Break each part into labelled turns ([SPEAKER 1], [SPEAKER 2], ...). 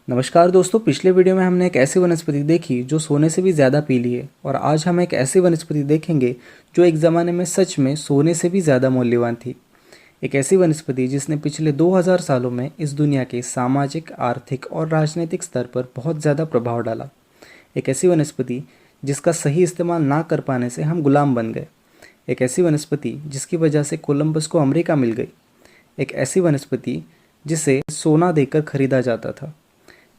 [SPEAKER 1] नमस्कार दोस्तों, पिछले वीडियो में हमने एक ऐसी वनस्पति देखी जो सोने से भी ज़्यादा पीली है और आज हम एक ऐसी वनस्पति देखेंगे जो एक ज़माने में सच में सोने से भी ज़्यादा मूल्यवान थी। एक ऐसी वनस्पति जिसने पिछले 2000 सालों में इस दुनिया के सामाजिक, आर्थिक और राजनीतिक स्तर पर बहुत ज़्यादा प्रभाव डाला। एक ऐसी वनस्पति जिसका सही इस्तेमाल ना कर पाने से हम गुलाम बन गए। एक ऐसी वनस्पति जिसकी वजह से कोलंबस को अमेरिका मिल गई। एक ऐसी वनस्पति जिसे सोना देकर खरीदा जाता था।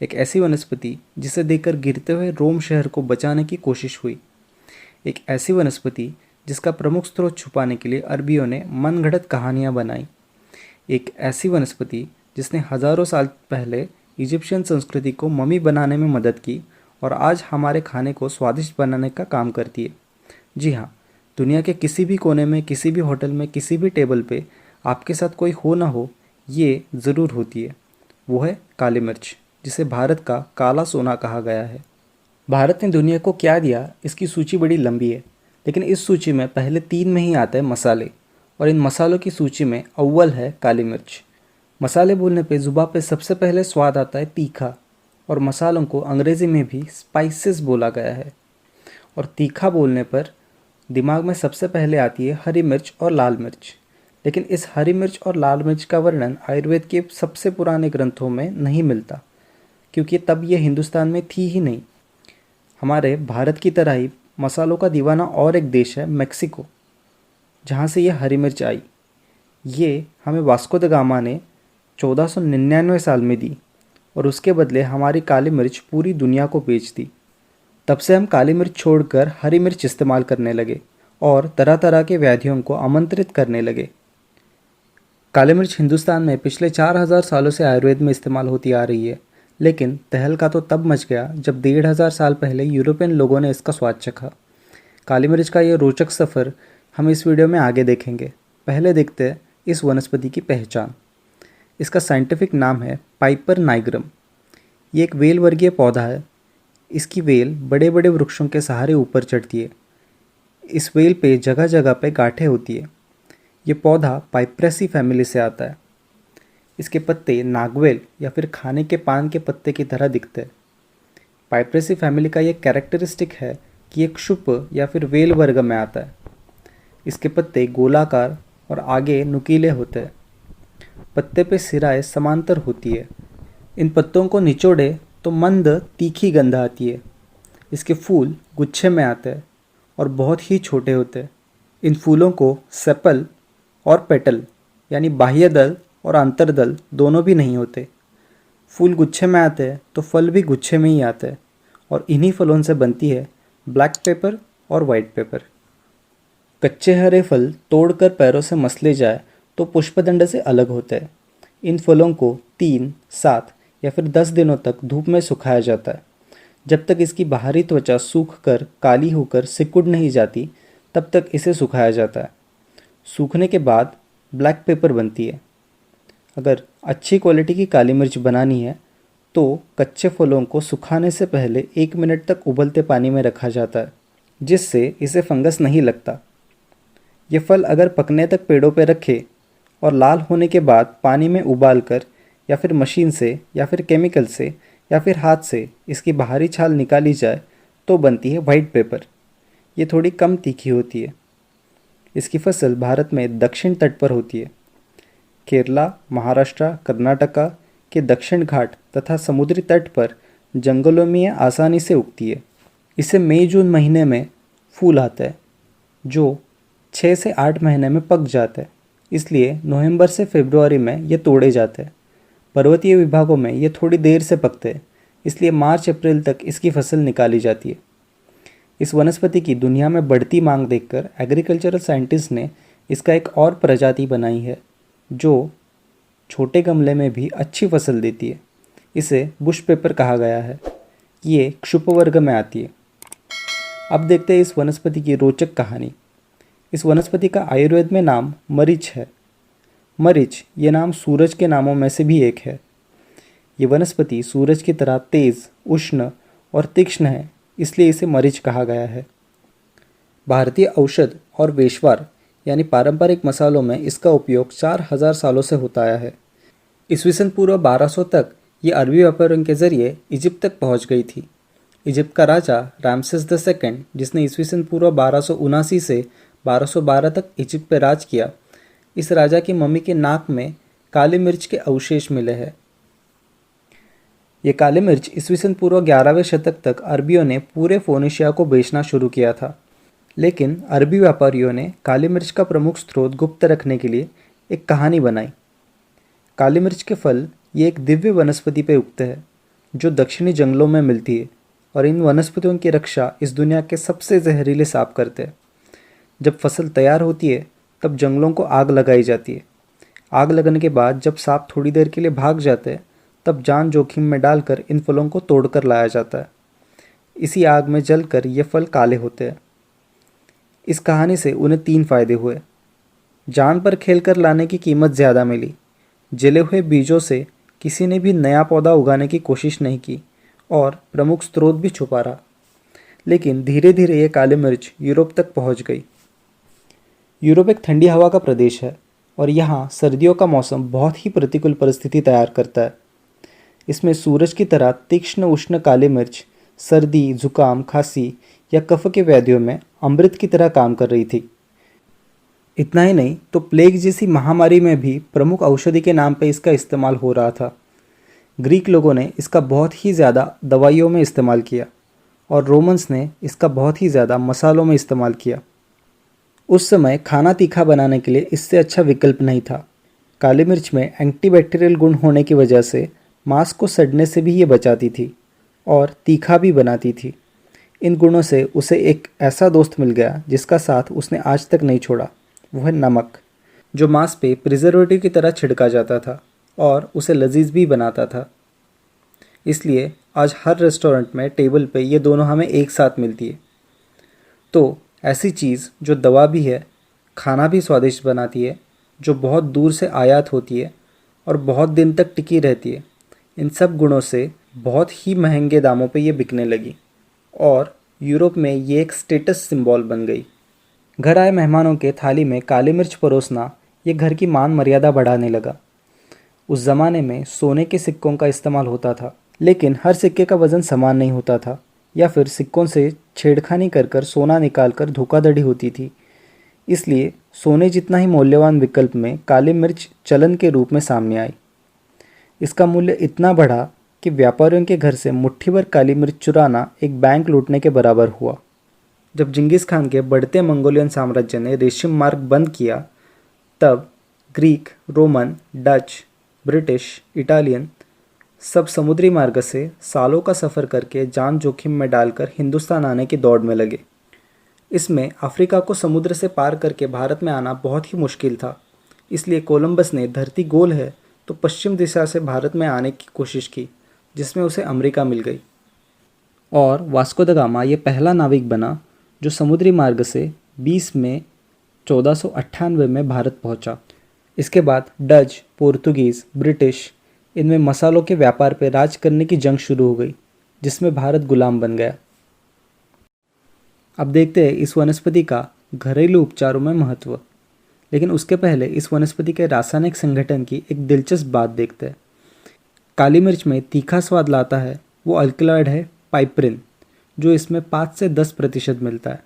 [SPEAKER 1] एक ऐसी वनस्पति जिसे देखकर गिरते हुए रोम शहर को बचाने की कोशिश हुई। एक ऐसी वनस्पति जिसका प्रमुख स्रोत छुपाने के लिए अरबियों ने मनगढ़ंत कहानियाँ बनाई। एक ऐसी वनस्पति जिसने हजारों साल पहले इजिप्शियन संस्कृति को मम्मी बनाने में मदद की और आज हमारे खाने को स्वादिष्ट बनाने का काम करती है। जी हाँ, दुनिया के किसी भी कोने में, किसी भी होटल में, किसी भी टेबल पे आपके साथ कोई हो ना हो, ये ज़रूर होती है। वो है काली मिर्च, जिसे भारत का काला सोना कहा गया है। भारत ने दुनिया को क्या दिया, इसकी सूची बड़ी लंबी है, लेकिन इस सूची में पहले 3 में ही आते हैं मसाले, और इन मसालों की सूची में अव्वल है काली मिर्च। मसाले बोलने पे ज़ुबान पे सबसे पहले स्वाद आता है तीखा, और मसालों को अंग्रेज़ी में भी स्पाइसेस बोला गया है। और तीखा बोलने पर दिमाग में सबसे पहले आती है हरी मिर्च और लाल मिर्च। लेकिन इस हरी मिर्च और लाल मिर्च का वर्णन आयुर्वेद के सबसे पुराने ग्रंथों में नहीं मिलता, क्योंकि तब ये हिंदुस्तान में थी ही नहीं। हमारे भारत की तरह ही मसालों का दीवाना और एक देश है मेक्सिको, जहाँ से ये हरी मिर्च आई। ये हमें वास्को द गामा ने 1499 साल में दी और उसके बदले हमारी काली मिर्च पूरी दुनिया को बेच दी। तब से हम काली मिर्च छोड़कर हरी मिर्च इस्तेमाल करने लगे और तरह तरह के व्याधियों को आमंत्रित करने लगे। काली मिर्च हिंदुस्तान में पिछले 4000 सालों से आयुर्वेद में इस्तेमाल होती आ रही है, लेकिन तहलका तो तब मच गया जब 1500 साल पहले यूरोपियन लोगों ने इसका स्वाद चखा। काली मिर्च का ये रोचक सफ़र हम इस वीडियो में आगे देखेंगे। पहले देखते हैं इस वनस्पति की पहचान। इसका साइंटिफिक नाम है पाइपर नाइग्रम। ये एक वेल वर्गीय पौधा है। इसकी वेल बड़े बड़े वृक्षों के सहारे ऊपर चढ़ती है। इस वेल पे जगह जगह पे गांठें होती है। ये पौधा पाइपरेसी फैमिली से आता है। इसके पत्ते नागवेल या फिर खाने के पान के पत्ते की तरह दिखते हैं। पाइपरेसी फैमिली का ये कैरेक्टरिस्टिक है कि ये क्षुप या फिर वेल वर्ग में आता है। इसके पत्ते गोलाकार और आगे नुकीले होते हैं। पत्ते पे सिराएं समांतर होती है। इन पत्तों को निचोड़े तो मंद तीखी गंध आती है। इसके फूल गुच्छे में आते हैं और बहुत ही छोटे होते हैं। इन फूलों को सेपल और पेटल यानी बाह्य दल और अंतर्दल दोनों भी नहीं होते। फूल गुच्छे में आते हैं तो फल भी गुच्छे में ही आते हैं, और इन्हीं फलों से बनती है ब्लैक पेपर और वाइट पेपर। कच्चे हरे फल तोड़कर पैरों से मसले जाए तो पुष्पदंड से अलग होते हैं। इन फलों को 3, 7 या फिर 10 दिनों तक धूप में सुखाया जाता है। जब तक इसकी बाहरी त्वचा सूख कर काली होकर सिकुड़ नहीं जाती, तब तक इसे सुखाया जाता है। सूखने के बाद ब्लैक पेपर बनती है। अगर अच्छी क्वालिटी की काली मिर्च बनानी है तो कच्चे फलों को सुखाने से पहले 1 मिनट तक उबलते पानी में रखा जाता है, जिससे इसे फंगस नहीं लगता। ये फल अगर पकने तक पेड़ों पर रखे और लाल होने के बाद पानी में उबाल कर या फिर मशीन से या फिर केमिकल से या फिर हाथ से इसकी बाहरी छाल निकाली जाए तो बनती है वाइट पेपर। ये थोड़ी कम तीखी होती है। इसकी फसल भारत में दक्षिण तट पर होती है। केरला, महाराष्ट्र, कर्नाटका के दक्षिण घाट तथा समुद्री तट पर जंगलों में यह आसानी से उगती है। इसे मई जून महीने में फूल आता है, जो 6 से 8 महीने में पक जाता है। इसलिए नवंबर से फरवरी में ये तोड़े जाते हैं। पर्वतीय विभागों में ये थोड़ी देर से पकते हैं, इसलिए मार्च अप्रैल तक इसकी फसल निकाली जाती है। इस वनस्पति की दुनिया में बढ़ती मांग देखकर एग्रीकल्चरल साइंटिस्ट ने इसका एक और प्रजाति बनाई है, जो छोटे गमले में भी अच्छी फसल देती है। इसे बुश पेपर कहा गया है। ये क्षुप वर्ग में आती है। अब देखते हैं इस वनस्पति की रोचक कहानी। इस वनस्पति का आयुर्वेद में नाम मरीच है। मरीच ये नाम सूरज के नामों में से भी एक है। ये वनस्पति सूरज की तरह तेज, उष्ण और तीक्ष्ण है, इसलिए इसे मरीच कहा गया है। भारतीय औषध और वेशवार यानी पारंपरिक मसालों में इसका उपयोग 4000 सालों से होता आया है। ईस्वीसन पूर्व 1200 तक ये अरबी व्यापारियों के जरिए इजिप्ट तक पहुंच गई थी। इजिप्ट का राजा रामसेस द सेकंड, जिसने ईस्वी पूर्व 1279 से 1212 तक इजिप्ट पर राज किया, इस राजा की मम्मी के नाक में काली मिर्च के अवशेष मिले हैं। ये काली मिर्च ईस्वी पूर्व 11वें शतक तक अरबियों ने पूरे फोनिशिया को बेचना शुरू किया था। लेकिन अरबी व्यापारियों ने काली मिर्च का प्रमुख स्रोत गुप्त रखने के लिए एक कहानी बनाई। काली मिर्च के फल ये एक दिव्य वनस्पति पे उगते हैं जो दक्षिणी जंगलों में मिलती है, और इन वनस्पतियों की रक्षा इस दुनिया के सबसे जहरीले सांप करते हैं। जब फसल तैयार होती है तब जंगलों को आग लगाई जाती है। आग लगने के बाद जब सांप थोड़ी देर के लिए भाग जाते हैं तब जान जोखिम में डालकर इन फलों को तोड़कर लाया जाता है। इसी आग में जलकर ये फल काले होते हैं। इस कहानी से उन्हें 3 फायदे हुए। जान पर खेलकर लाने की कीमत ज़्यादा मिली, जले हुए बीजों से किसी ने भी नया पौधा उगाने की कोशिश नहीं की, और प्रमुख स्रोत भी छुपा रहा। लेकिन धीरे धीरे ये काली मिर्च यूरोप तक पहुंच गई। यूरोप एक ठंडी हवा का प्रदेश है और यहाँ सर्दियों का मौसम बहुत ही प्रतिकूल परिस्थिति तैयार करता है। इसमें सूरज की तरह तीक्ष्ण उष्ण काली मिर्च सर्दी, जुकाम, खांसी या कफ के व्याधियों में अमृत की तरह काम कर रही थी। इतना ही नहीं तो प्लेग जैसी महामारी में भी प्रमुख औषधि के नाम पर इसका इस्तेमाल हो रहा था। ग्रीक लोगों ने इसका बहुत ही ज़्यादा दवाइयों में इस्तेमाल किया और रोमन्स ने इसका बहुत ही ज़्यादा मसालों में इस्तेमाल किया। उस समय खाना तीखा बनाने के लिए इससे अच्छा विकल्प नहीं था। काली मिर्च में एंटीबैक्टीरियल गुण होने की वजह से मांस को सड़ने से भी ये बचाती थी और तीखा भी बनाती थी। इन गुणों से उसे एक ऐसा दोस्त मिल गया जिसका साथ उसने आज तक नहीं छोड़ा, वो है नमक, जो मांस पे प्रिजर्वेटिव की तरह छिड़का जाता था और उसे लजीज भी बनाता था। इसलिए आज हर रेस्टोरेंट में टेबल पे ये दोनों हमें एक साथ मिलती है। तो ऐसी चीज़ जो दवा भी है, खाना भी स्वादिष्ट बनाती है, जो बहुत दूर से आयात होती है और बहुत दिन तक टिकी रहती है, इन सब गुणों से बहुत ही महंगे दामों पे ये बिकने लगी और यूरोप में ये एक स्टेटस सिंबल बन गई। घर आए मेहमानों के थाली में काली मिर्च परोसना ये घर की मान मर्यादा बढ़ाने लगा। उस ज़माने में सोने के सिक्कों का इस्तेमाल होता था, लेकिन हर सिक्के का वज़न समान नहीं होता था, या फिर सिक्कों से छेड़खानी कर कर सोना निकाल कर धोखाधड़ी होती थी। इसलिए सोने जितना ही मूल्यवान विकल्प में काली मिर्च चलन के रूप में सामने आई। इसका मूल्य इतना बढ़ा कि व्यापारियों के घर से मुट्ठी भर काली मिर्च चुराना एक बैंक लूटने के बराबर हुआ। जब जिंगिस खान के बढ़ते मंगोलियन साम्राज्य ने रेशम मार्ग बंद किया, तब Greek, Roman, Dutch, British, Italian सब समुद्री मार्ग से सालों का सफ़र करके जान जोखिम में डालकर हिंदुस्तान आने की दौड़ में लगे। इसमें अफ्रीका को समुद्र से पार करके भारत में आना बहुत ही मुश्किल था। इसलिए कोलंबस ने धरती गोल है तो पश्चिम दिशा से भारत में आने की कोशिश की, जिसमें उसे अमेरिका मिल गई। और वास्को द गामा ये पहला नाविक बना जो समुद्री मार्ग से 20 मई 1498 में भारत पहुंचा। इसके बाद डच, पोर्तुगीज़, ब्रिटिश, इनमें मसालों के व्यापार पर राज करने की जंग शुरू हो गई, जिसमें भारत गुलाम बन गया। अब देखते हैं इस वनस्पति का घरेलू उपचारों में महत्व। लेकिन उसके पहले इस वनस्पति के रासायनिक संगठन की एक दिलचस्प बात देखते हैं। काली मिर्च में तीखा स्वाद लाता है वो अल्कलॉइड है पाइपरिन, जो इसमें 5 से 10% मिलता है,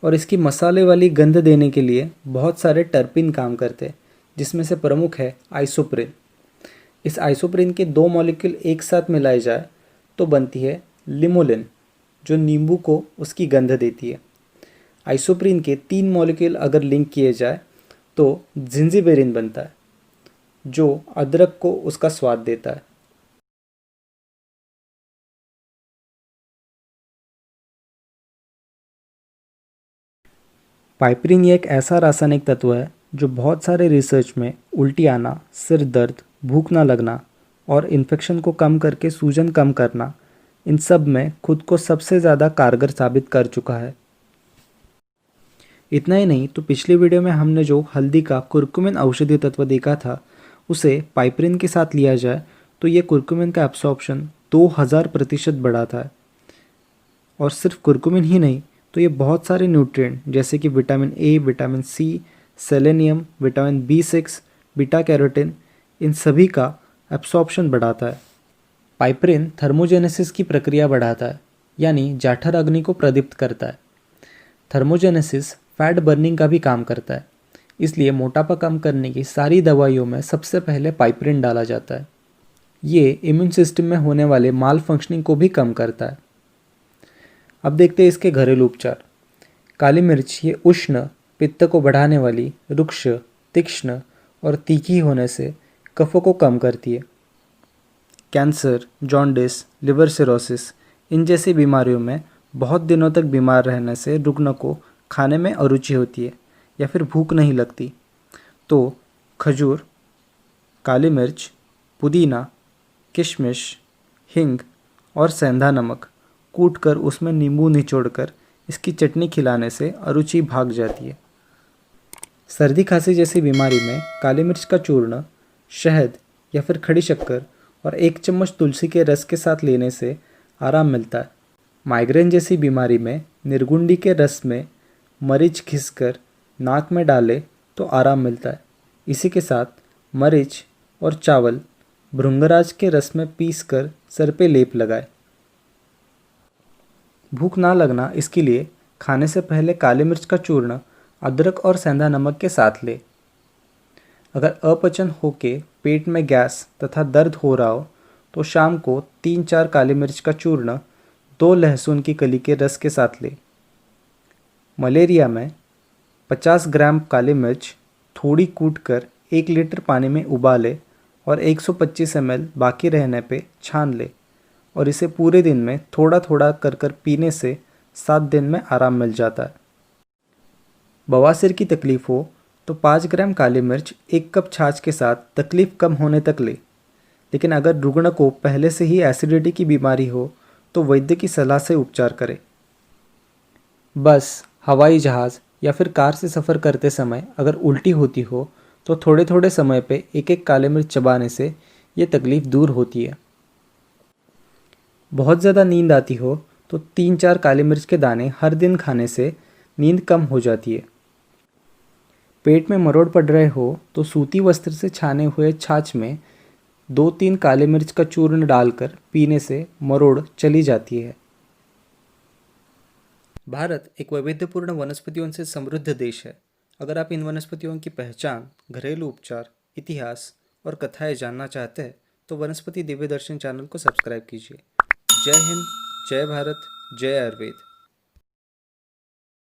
[SPEAKER 1] और इसकी मसाले वाली गंध देने के लिए बहुत सारे टर्पिन काम करते हैं, जिसमें से प्रमुख है आइसोप्रिन। इस आइसोप्रिन के 2 मॉलिक्यूल एक साथ मिलाए जाए तो बनती है लिमोलिन, जो नींबू को उसकी गंध देती है। आइसोप्रिन के 3 मॉलिक्यूल अगर लिंक किए जाए तो जिंजीबेरिन बनता है, जो अदरक को उसका स्वाद देता है। पाइपरिन ये एक ऐसा रासायनिक तत्व है जो बहुत सारे रिसर्च में उल्टी आना, सिर दर्द, भूख ना लगना और इन्फेक्शन को कम करके सूजन कम करना, इन सब में खुद को सबसे ज़्यादा कारगर साबित कर चुका है। इतना ही नहीं तो पिछली वीडियो में हमने जो हल्दी का कुर्कुमिन औषधीय तत्व देखा था, उसे पाइपरिन के साथ लिया जाए तो ये कुर्कुमिन का एब्सॉर्प्शन 2000% बढ़ाता है। और सिर्फ कुर्कुमिन ही नहीं तो ये बहुत सारे न्यूट्रिएंट जैसे कि vitamin A, vitamin C, selenium, vitamin B6, beta carotene, इन सभी का एब्सॉर्प्शन बढ़ाता है। पाइपरिन थर्मोजेनेसिस की प्रक्रिया बढ़ाता है, यानी जाठर अग्नि को प्रदीप्त करता है। थर्मोजेनेसिस फैट बर्निंग का भी काम करता है, इसलिए मोटापा कम करने की सारी दवाइयों में सबसे पहले पाइपरिन डाला जाता है। ये इम्यून सिस्टम में होने वाले माल फंक्शनिंग को भी कम करता है। अब देखते हैं इसके घरेलू उपचार। काली मिर्च ये उष्ण, पित्त को बढ़ाने वाली, रुक्ष, तीक्ष्ण और तीखी होने से कफों को कम करती है। कैंसर, जॉन्डिस, लिवर सिरोसिस इन जैसी बीमारियों में बहुत दिनों तक बीमार रहने से रुग्ण को खाने में अरुचि होती है या फिर भूख नहीं लगती, तो खजूर, काली मिर्च, पुदीना, किशमिश, हींग और सेंधा नमक कूटकर उसमें नींबू निचोड़कर इसकी चटनी खिलाने से अरुचि भाग जाती है। सर्दी खांसी जैसी बीमारी में काली मिर्च का चूर्ण, शहद या फिर खड़ी शक्कर और 1 चम्मच तुलसी के रस के साथ लेने से आराम मिलता है। माइग्रेन जैसी बीमारी में निर्गुंडी के रस में मरीच घिसकर नाक में डाले तो आराम मिलता है। इसी के साथ मरीच और चावल भृंगराज के रस में पीसकर सर पे लेप लगाए। भूख ना लगना, इसके लिए खाने से पहले काली मिर्च का चूर्ण अदरक और सेंधा नमक के साथ ले। अगर अपचन होके पेट में गैस तथा दर्द हो रहा हो तो शाम को 3-4 काली मिर्च का चूर्ण 2 लहसुन की कली के रस के साथ ले। मलेरिया में 50 ग्राम काली मिर्च थोड़ी कूटकर 1 लीटर पानी में उबाले और 125 ml बाकी रहने पे छान ले और इसे पूरे दिन में थोड़ा थोड़ा कर कर पीने से 7 दिन में आराम मिल जाता है। बवासीर की तकलीफ हो तो 5 ग्राम काली मिर्च 1 कप छाछ के साथ तकलीफ कम होने तक ले। लेकिन अगर रुग्ण को पहले से ही एसिडिटी की बीमारी हो तो वैद्य की सलाह से उपचार करें। बस, हवाई जहाज़ या फिर कार से सफ़र करते समय अगर उल्टी होती हो तो थोड़े थोड़े समय पे 1-1 काली मिर्च चबाने से ये तकलीफ़ दूर होती है। बहुत ज़्यादा नींद आती हो तो 3-4 काली मिर्च के दाने हर दिन खाने से नींद कम हो जाती है। पेट में मरोड़ पड़ रहे हो तो सूती वस्त्र से छाने हुए छाछ में 2-3 काली मिर्च का चूर्ण डालकर पीने से मरोड़ चली जाती है। भारत एक वैविध्यपूर्ण वनस्पतियों से समृद्ध देश है। अगर आप इन वनस्पतियों की पहचान, घरेलू उपचार, इतिहास और कथाएं जानना चाहते हैं तो वनस्पति दिव्य दर्शन चैनल को सब्सक्राइब कीजिए। जय हिंद, जय भारत, जय आयुर्वेद।